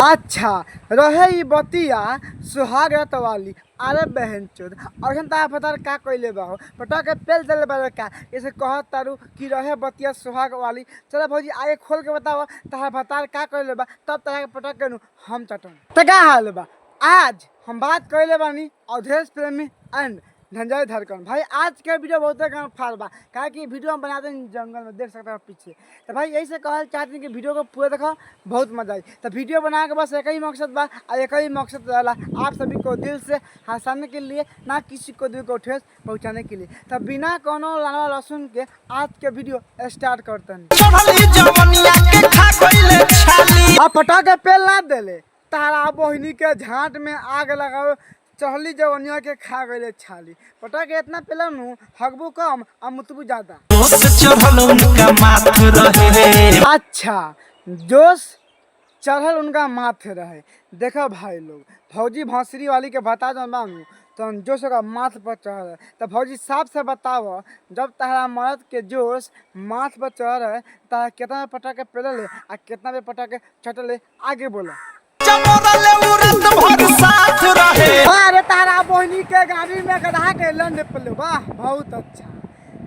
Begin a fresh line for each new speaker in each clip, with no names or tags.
अच्छा रहे ई बतिया सुहाग रात वाली। अरे बहन चोद और ता पता का कइले बा हो पटा के पेल देले बा का ऐसे कहत तारू कि रहे बतिया सुहाग वाली। चलो भौजी आगे खोल के बताओ तारा बतार का कइले बा तब तारा के पटा के हम चटन त का हाल बा। आज हम बात कइले बानी अवधेश प्रेमी एंड धनंजय धड़कन। भाई आज के वीडियो बहुत फार बा क्या कि वीडियो हम बनाते हैं जंगल में देख सकते हो पीछे। तो भाई यही से कहल चाहते हैं कि वीडियो को पूरा देखो बहुत मजा आई। तो वीडियो बना के बस एक ही मकसद बा और एक ही मकसद रहला आप सभी को दिल से हंसाने के लिए ना किसी को दिल को ठेस पहुँचाने के लिए। तो बिना कोनो लाना लहसुन के आज के वीडियो स्टार्ट करते हैं। आप पटाखे पेल ना देले तारा बहिनी के झांट में आग लगाओ चहली जवनिया के खा गए छाली। पटा के इतना पेला नु हगबू कम और मुतबू ज्यादा। अच्छा जोश चढ़ल उनका माथे रहे। देखो भाई लोग भौजी भौसरी वाली के बता दो बानू तो जोश का माथ पर चढ़ है। तो भौजी साफ से बताओ जब तारा मर्द के जोश माथ पर चढ़ है तारा कितना पटा के पेले आ कितना पे पटा के चटले आगे बोला। अरे तारा बहनी के गाड़ी में गधा के लंड पले वाह बहुत अच्छा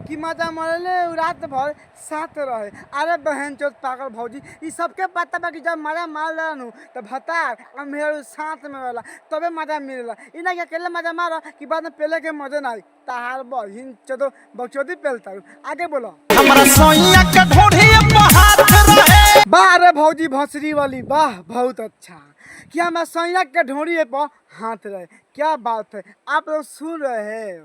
कि मजा मरले रात भर साथ रहे। अरे बहन चोद पागल भौजी ये सबके पता बा कि जब मजा मार नु तो भतार और मेरे साथ में वाला तबे मजा मिलेला। इना के अकेले मजा मारो कि बाद में पेले के मजे ना तार बहिन चोदो बकचोदी पेलता। आगे बोलो हमरा सोइया के ढोढ़ी पे हाथ रहे। वाह रे भौजी भौसरी वाली वाह बहुत अच्छा क्या मैं सोइया के ढोढ़ी पर हाथ रहे। क्या बात है आप लोग सुन रहे हैं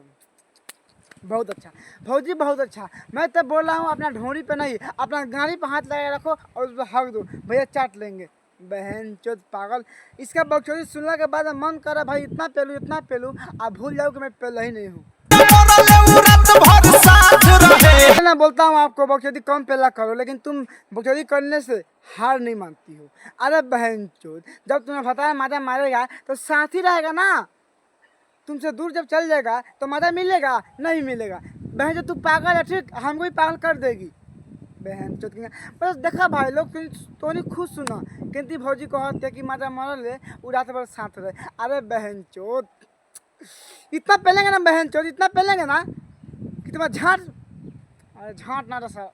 बहुत अच्छा भौजी बहुत अच्छा। मैं तो बोल रहा हूँ अपना ढोरी पे नहीं अपना गाड़ी पे हाथ लगा रखो और उसको हक दो भैया चाट लेंगे। बहन चोद पागल इसका बकचोदी सुनने के बाद मन कर भाई इतना पेलू आप भूल जाओ कि मैं पहले ही नहीं हूँ। मैं बोलता हूँ आपको बकचोदी कम पेला करो लेकिन तुम बकचोदी करने से हार नहीं मानती हो। अरे बहन चोद जब तुम्हें बताया मजा मारेगा तो साथ ही रहेगा ना। तुमसे दूर जब चल जाएगा तो मजा मिलेगा नहीं मिलेगा। बहन जो तू पागल है ठीक हमको भी पागल कर देगी। बहन चोद बस देखा भाई लोग तो नहीं खुश सुना किंतु भौजी कहते कि मजा मरल ले वो रात भर साथ रहे। अरे बहन चोद इतना पहलेंगे ना बहन चोद इतना पहलेंगे ना कि तुम्हारा झाट अरे झाट ना रसा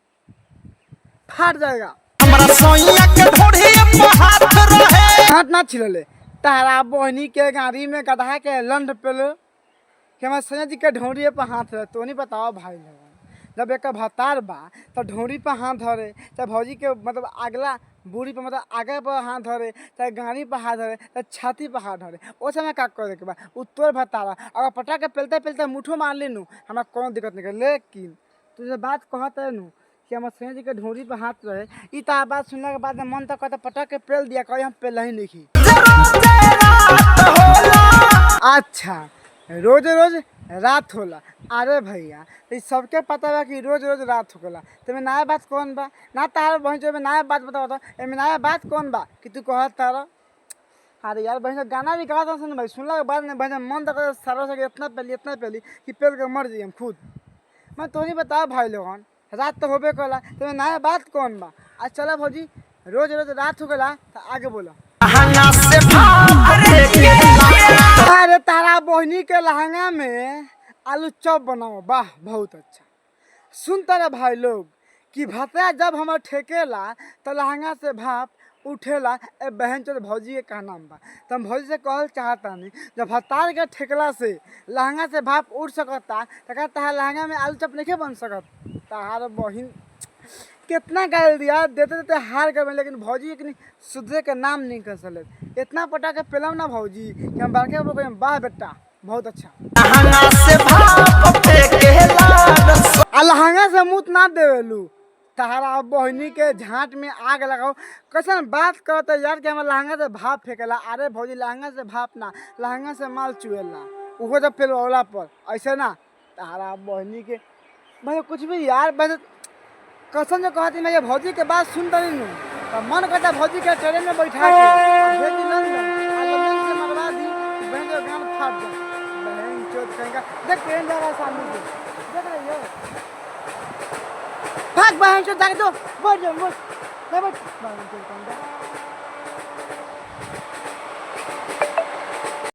फाट जाएगा। झाट ना छिलले तारा बहनी के गाड़ी में गधा के लंड पेलो कि हमारे सैया जी के ढोरी पर हाथ रहे। तो नहीं बताओ भाई लोग जब एक भतार बा तो ढोरी पर हाथ धरे चाहे भौजी के मतलब अगला बूढ़ी पर मतलब आगे पर हाथ धरे चाहे गाड़ी पर हाथ धरे चाहे छाती पर हाथ धरे उस समय का करे के बा उत्तर भतारा अगर पटा के पेलते पेलते मुठो मार ले नू हमारा कोनो दिक्कत नहीं। लेकिन तुझे बात कहते है नू कि हमारे सैया जी के ढोरी पर हाथ रहे ई ता बात सुनने के बाद मन तक कहता पटा के पेल दिया कहीं हम पेल ही नहीं। अच्छा रोज रोज रात होला। अरे भैया तो सबके पता बा कि रोज रोज रात होला तो नया बात कौन बा ना तार बहन में नया बात बताओ तो एमे नया बात कौन बा कि तू कहत तारा। अरे यार बहन गाना भी गाता सुन भाई सुनला के बाद में बहन मन तक सारा से इतना पहली कि पेल के मर जाइए हम खुद। मैं तो नहीं बताओ भाई लोगन रात तो होबे कला तो नया बात कौन बा। आज चला भौजी रोज रोज रात हो गला तो आगे बोला। अरे तारा बहनी के लहंगा में आलू चॉप बनाओ वाह बहुत अच्छा। सुन तारा भाई लोग कि भतिया जब हमार ठेकेला तो लहंगा से भाप उठेला। ए बहन चोद भौजी के कहना बा तो हम भौजी से कहल चाहता नहीं जब भतार के ठेकला से लहंगा से भाप उठ सकता तो क्या तहार लहंगा में आलू चॉप नहीं बन सकत। तहार बहन कितना गाल दिया देते देते हार गए लेकिन भौजी एक सुधरे के नाम नहीं कर सकते। इतना पटा के पेलम ना भौजी कि हम बड़के वाह बेटा बहुत अच्छा। लहंगा से मुँह ना देवेलू तारा बहनी के झांट में आग लगाओ कैसन बात करते यार कि हमारे लहंगा से भाप फेंकेला। अरे भौजी लहंगा से भाप ना लहंगा से माल चुएला वो जब पेलवाला पर ऐसे ना तारा बहनी के भाई कुछ भी यार बस कसम जो कहती मैं ये भौजी के बात सुनता नहीं हूँ तो मन करता भौजी के ट्रेन में बैठा के भेज दी लंदन से मरवा दी बहन का गान फाट जाए। बहन चोद कहेगा देख ट्रेन जा रहा है सामने से देख रही हो भाग बहन चोद जाके दो बैठ जाओ बहन चोद